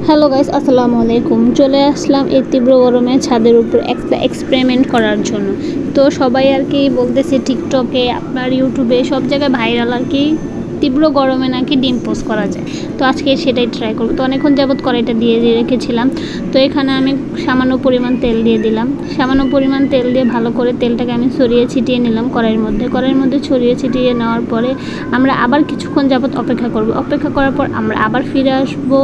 Hello guys, আসসালামু আলাইকুম। চলে আসলাম এই তীব্র গরমে ছাদের উপর একটা এক্সপেরিমেন্ট করার জন্য। তো সবাই আর কি বলতেছে টিকটকে, আপনার ইউটিউবে সব জায়গায় ভাইরাল আর কি তীব্র গরমে নাকি ডিম পোস্ট করা যায়। তো আজকে সেটাই ট্রাই করবো। তো অনেকক্ষণ যাবত কড়াইটা দিয়ে রেখেছিলাম। তো এখানে আমি সামান্য পরিমাণ তেল দিয়ে দিলাম। সামান্য পরিমাণ তেল দিয়ে ভালো করে তেলটাকে আমি ছড়িয়ে ছিটিয়ে নিলাম কড়াইয়ের মধ্যে ছড়িয়ে ছিটিয়ে নেওয়ার পরে আমরা আবার কিছুক্ষণ যাবত অপেক্ষা করব। অপেক্ষা করার পর আমরা আবার ফিরে আসবো।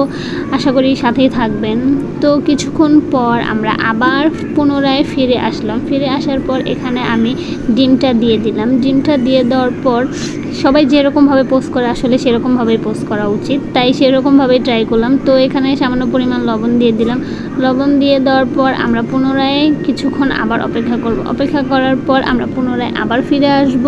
আশা করি সাথেই থাকবেন। তো কিছুক্ষণ পর আমরা আবার পুনরায় ফিরে আসলাম। ফিরে আসার পর এখানে আমি ডিমটা দিয়ে দিলাম। ডিমটা দিয়ে দেওয়ার পর সবাই যেরকমভাবে পোস্ট করে আসলে সেরকমভাবেই পোস্ট করা উচিত, তাই সেরকমভাবেই ট্রাই করলাম। তো এখানে সামান্য পরিমাণ লবণ দিয়ে দিলাম। লবণ দিয়ে দেওয়ার পর আমরা পুনরায় কিছুক্ষণ আবার অপেক্ষা করব। অপেক্ষা করার পর আমরা পুনরায় আবার ফিরে আসব।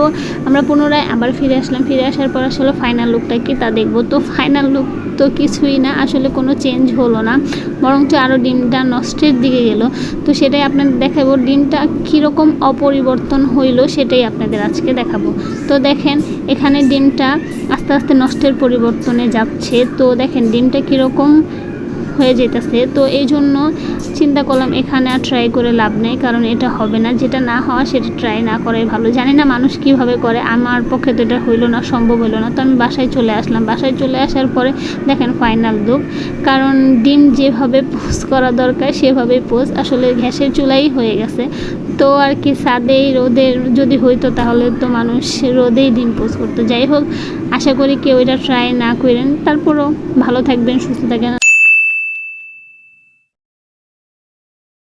আমরা পুনরায় আবার ফিরে আসলাম। ফিরে আসার পর আসলে ফাইনাল লুকটা কি তা দেখব। তো ফাইনাল লুক তো কিছুই না, আসলে কোনো চেঞ্জ হলো না, বরঞ্চ আরও ডিমটা নষ্টের দিকে গেল। তো সেটাই আপনাদের দেখাবো, ডিমটা কীরকম অপরিবর্তন হইল সেটাই আপনাদের আজকে দেখাবো। তো দেখেন এখানে ডিমটা আস্তে আস্তে নষ্টের পরিবর্তনে যাচ্ছে। তো দেখেন ডিমটা কীরকম হয়ে যেতেছে। তো এই জন্য চিন্তা করলাম এখানে আর ট্রাই করে লাভ নেই, কারণ এটা হবে না। যেটা না হওয়া সেটা ট্রাই না করাই ভালো। জানি না মানুষ কীভাবে করে, আমার পক্ষে তো এটা হইলো না, সম্ভব হইলো না। তো আমি বাসায় চলে আসলাম। বাসায় চলে আসার পরে দেখেন ফাইনাল লুক, কারণ ডিম যেভাবে পোস্ট করা দরকার সেভাবেই পোস্ট, আসলে গ্যাসের চুলাই হয়ে গেছে। তো আর কি ছাদেই রোদের যদি হইতো তাহলে তো মানুষ রোদেই ডিম পোস্ট করতো। যাই হোক, আশা করি কেউ এটা ট্রাই না করেন। তারপরও ভালো থাকবেন, সুস্থ থাকবেন।